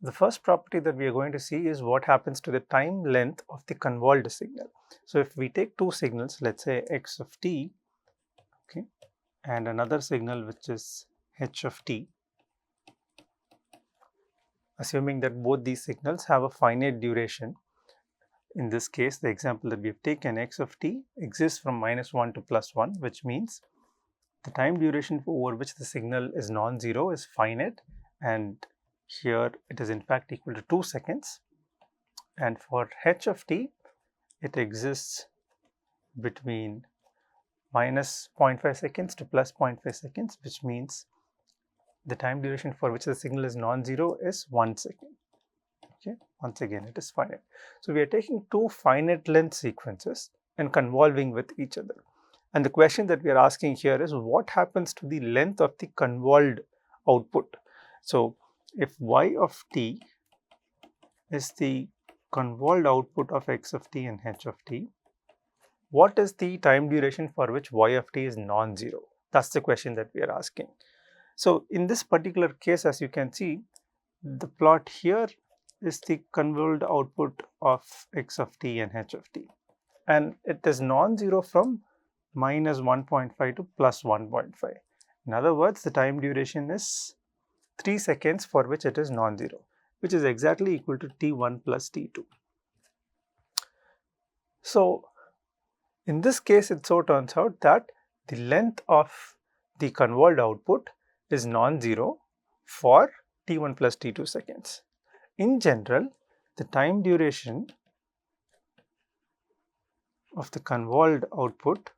The first property that we are going to see is what happens to the time length of the convolved signal. So if we take two signals, let's say x of t, okay, and another signal which is h of t, assuming that both these signals have a finite duration. In this case, the example that we've taken, x of t exists from -1 to +1, which means the time duration over which the signal is non-zero is finite, and here it is in fact equal to 2 seconds. And for h of t, it exists between -0.5 seconds to +0.5 seconds, which means the time duration for which the signal is non-zero is 1 second. Okay, once again it is finite. So we are taking two finite length sequences and convolving with each other. And the question that we are asking here is what happens to the length of the convolved output. So if y of t is the convolved output of x of t and h of t, what is the time duration for which y of t is non-zero? That's the question that we are asking. So in this particular case, as you can see, the plot here is the convolved output of x of t and h of t, and it is non-zero from -1.5 to +1.5. In other words, the time duration is 3 seconds for which it is non-zero, which is exactly equal to t1 plus t2. So in this case, it so turns out that the length of the convolved output is non-zero for t1 plus t2 seconds. In general, the time duration of the convolved output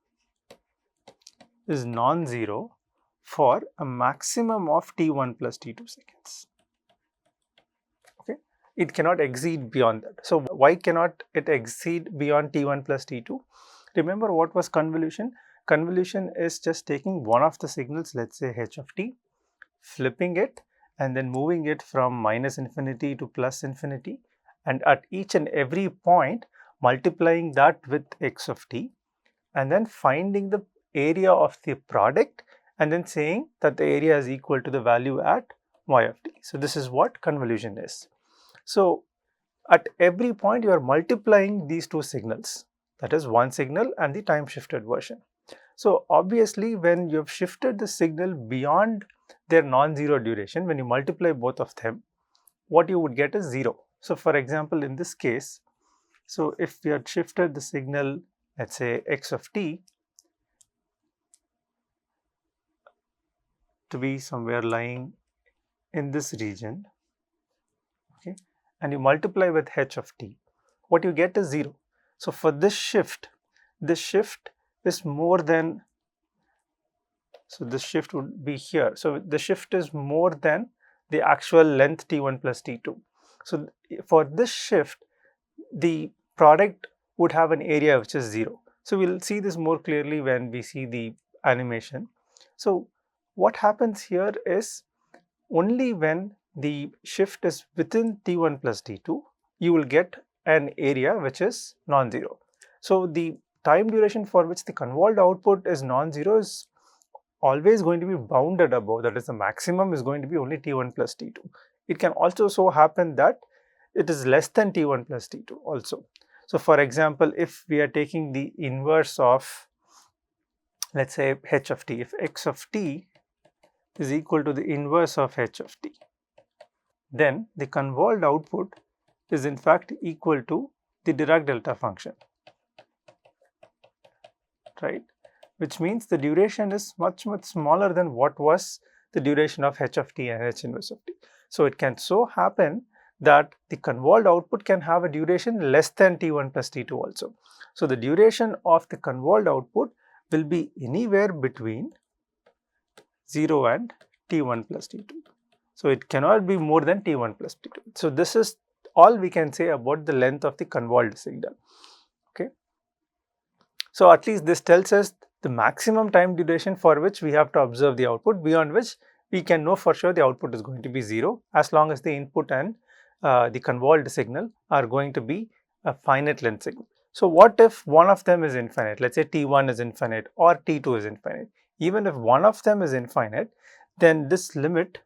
is non-zero for a maximum of t1 plus t2 seconds. Okay, it cannot exceed beyond that. So why cannot it exceed beyond t1 plus t2? Remember what was convolution? Convolution is just taking one of the signals, let's say h of t, flipping it and then moving it from -infinity to +infinity, and at each and every point multiplying that with x of t, and then finding the area of the product and then saying that the area is equal to the value at y of t. So this is what convolution is. So at every point you are multiplying these two signals, that is one signal and the time shifted version. So obviously when you have shifted the signal beyond their non-zero duration, when you multiply both of them, what you would get is 0. So for example, in this case, so if we had shifted the signal, let's say x of t, to be somewhere lying in this region, okay, and you multiply with h of t, what you get is 0. So for this shift is more than, so this shift would be here. So the shift is more than the actual length t1 plus t2. So for this shift, the product would have an area which is 0. So we'll see this more clearly when we see the animation. So what happens here is only when the shift is within t1 plus t2, you will get an area which is non-zero. So the time duration for which the convolved output is non-zero is always going to be bounded above, that is the maximum is going to be only t1 plus t2. It can also so happen that it is less than t1 plus t2 also. So for example, if we are taking the inverse of, let's say h of t, if x of t is equal to the inverse of h of t, then the convolved output is in fact equal to the Dirac delta function, right? Which means the duration is much smaller than what was the duration of h of t and h inverse of t. So it can so happen that the convolved output can have a duration less than t1 plus t2 also. So the duration of the convolved output will be anywhere between 0 and t1 plus t2. So it cannot be more than t1 plus t2. So this is all we can say about the length of the convolved signal. Okay. So at least this tells us the maximum time duration for which we have to observe the output, beyond which we can know for sure the output is going to be 0 as long as the input and the convolved signal are going to be a finite length signal. So what if one of them is infinite? Let's say t1 is infinite or t2 is infinite. Even if one of them is infinite, then this limit,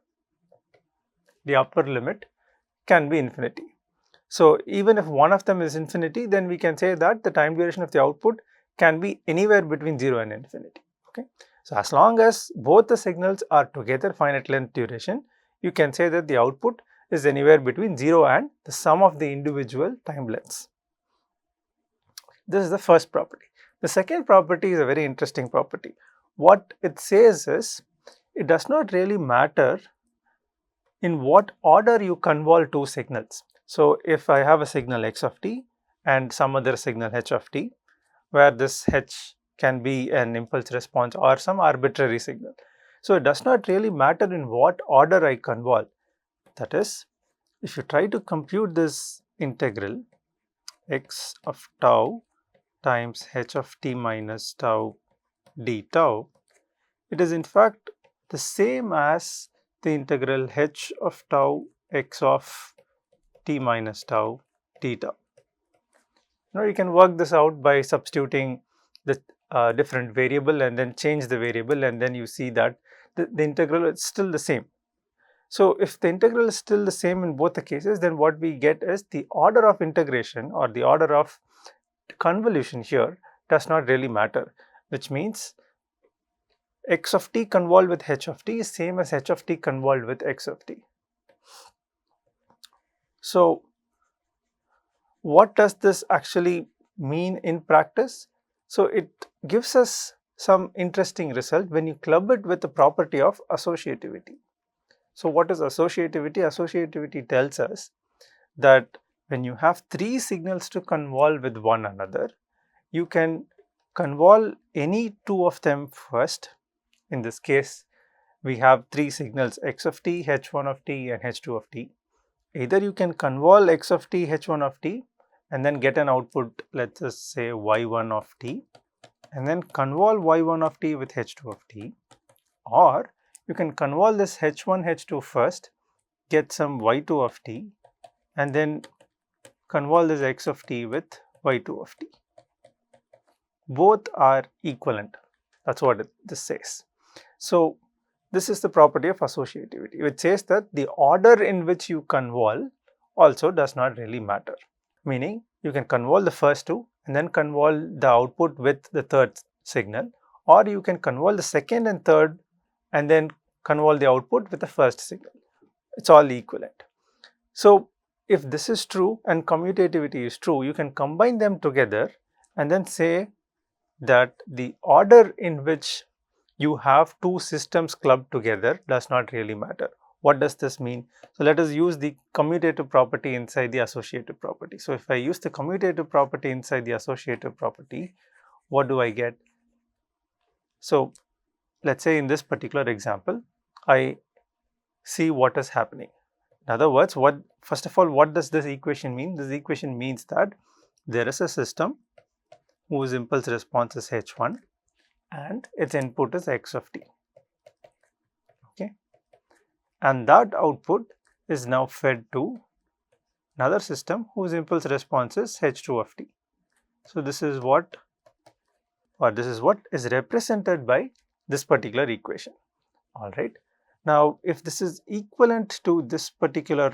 the upper limit, can be infinity. So even if one of them is infinity, then we can say that the time duration of the output can be anywhere between 0 and infinity. Okay. So as long as both the signals are together finite length duration, you can say that the output is anywhere between 0 and the sum of the individual time lengths. This is the first property. The second property is a very interesting property. What it says is, it does not really matter in what order you convolve two signals. So if I have a signal x of t and some other signal h of t, where this h can be an impulse response or some arbitrary signal. So it does not really matter in what order I convolve. That is, if you try to compute this integral x of tau times h of t minus tau d tau, it is in fact the same as the integral h of tau x of t minus tau d tau. Now you can work this out by substituting the different variable and then change the variable, and then you see that the integral is still the same. So if the integral is still the same in both the cases, then what we get is the order of integration or the order of convolution here does not really matter, which means x of t convolved with h of t is same as h of t convolved with x of t. So what does this actually mean in practice? So it gives us some interesting result when you club it with the property of associativity. So what is associativity? Associativity tells us that when you have three signals to convolve with one another, you can convolve any two of them first. In this case, we have three signals x of t, h1 of t and h2 of t. Either you can convolve x of t, h1 of t and then get an output, let us say y1 of t, and then convolve y1 of t with h2 of t, or you can convolve this h1, h2 first, get some y2 of t and then convolve this x of t with y2 of t. Both are equivalent. That's what this says. So this is the property of associativity, which says that the order in which you convolve also does not really matter. Meaning you can convolve the first two and then convolve the output with the third signal, or you can convolve the second and third and then convolve the output with the first signal. It's all equivalent. So if this is true and commutativity is true, you can combine them together and then say that the order in which you have two systems clubbed together does not really matter. What does this mean? So let us use the commutative property inside the associative property. So if I use the commutative property inside the associative property, what do I get? So let's say in this particular example, I see what is happening. In other words, first of all, what does this equation mean? This equation means that there is a system whose impulse response is h1 and its input is x of t. Okay, and that output is now fed to another system whose impulse response is h2 of t. So this is what is represented by this particular equation. All right. Now, if this is equivalent to this particular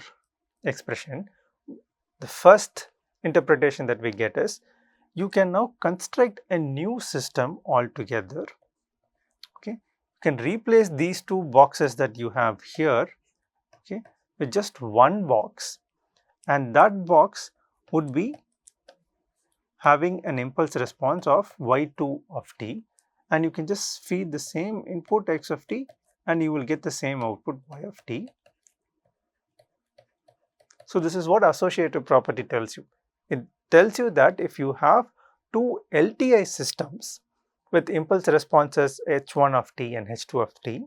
expression, the first interpretation that we get is you can now construct a new system altogether. Okay, you can replace these two boxes that you have here, okay, with just one box, and that box would be having an impulse response of y2 of t, and you can just feed the same input x of t and you will get the same output y of t. So this is what associative property tells you. It tells you that if you have two LTI systems with impulse responses h1 of t and h2 of t,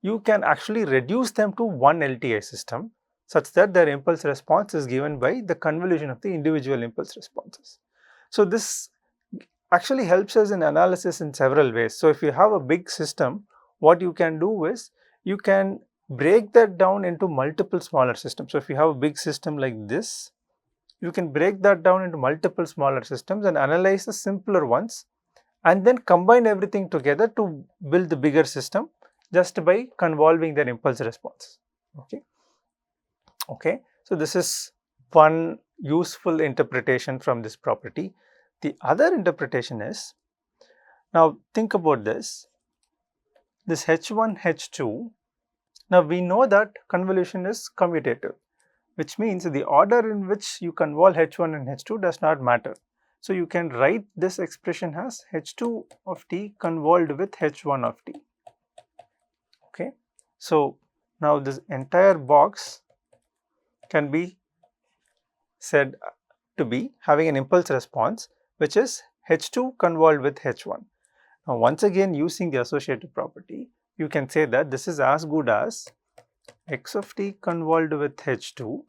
you can actually reduce them to one LTI system such that their impulse response is given by the convolution of the individual impulse responses. So this actually helps us in analysis in several ways. So if you have a big system, what you can do is you can break that down into multiple smaller systems. So if you have a big system like this, you can break that down into multiple smaller systems and analyze the simpler ones and then combine everything together to build the bigger system just by convolving their impulse response. Okay. Okay, so this is one useful interpretation from this property. The other interpretation is, now think about this H1, H2. Now we know that convolution is commutative, which means the order in which you convolve H1 and H2 does not matter. So you can write this expression as H2 of t convolved with H1 of t. Okay, so now this entire box can be said to be having an impulse response which is H2 convolved with H1. Now once again, using the associative property, you can say that this is as good as x of t convolved with H2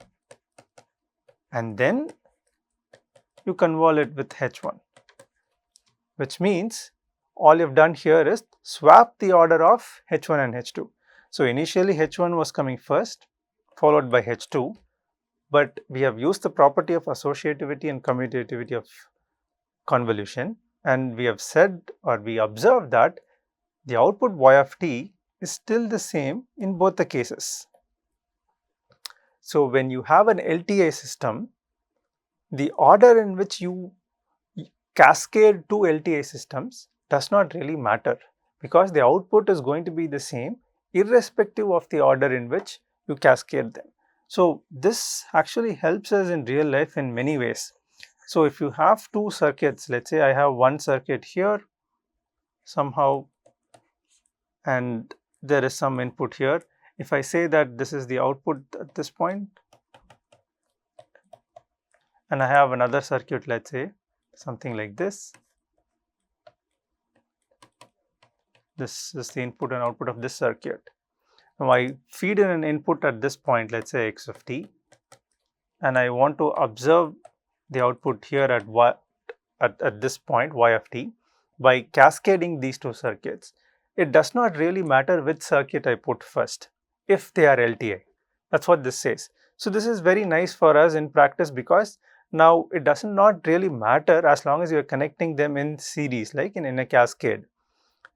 and then you convolve it with H1, which means all you've done here is swap the order of H1 and H2. So initially H1 was coming first, followed by H2, but we have used the property of associativity and commutativity of convolution, and we have said, or we observed, that the output y of t is still the same in both the cases. So when you have an LTI system, the order in which you cascade two LTI systems does not really matter, because the output is going to be the same irrespective of the order in which you cascade them. So this actually helps us in real life in many ways. So if you have two circuits, let's say I have one circuit here somehow and there is some input here. If I say that this is the output at this point and I have another circuit, let's say something like this. This is the input and output of this circuit. Now I feed in an input at this point, let's say x of t, and I want to observe the output here at this point y of t by cascading these two circuits. It does not really matter which circuit I put first if they are LTI. That's what this says. So this is very nice for us in practice, because now it does not really matter as long as you are connecting them in series, like in a cascade.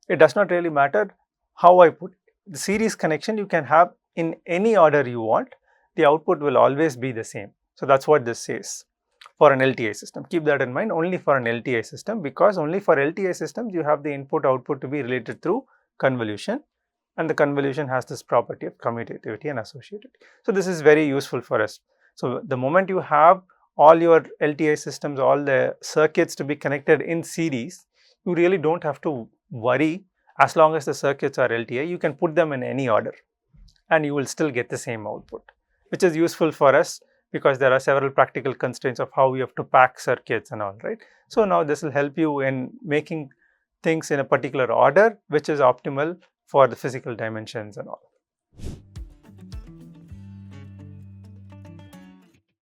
It does not really matter how I put the series connection. You can have in any order you want, the output will always be the same. So that's what this says for an LTI system. Keep that in mind, only for an LTI system, because only for LTI systems you have the input output to be related through convolution, and the convolution has this property of commutativity and associativity. So this is very useful for us. So the moment you have all your LTI systems, all the circuits to be connected in series, you really don't have to worry. As long as the circuits are LTI, you can put them in any order and you will still get the same output, which is useful for us because there are several practical constraints of how we have to pack circuits and all, right? So now this will help you in making things in a particular order which is optimal for the physical dimensions and all.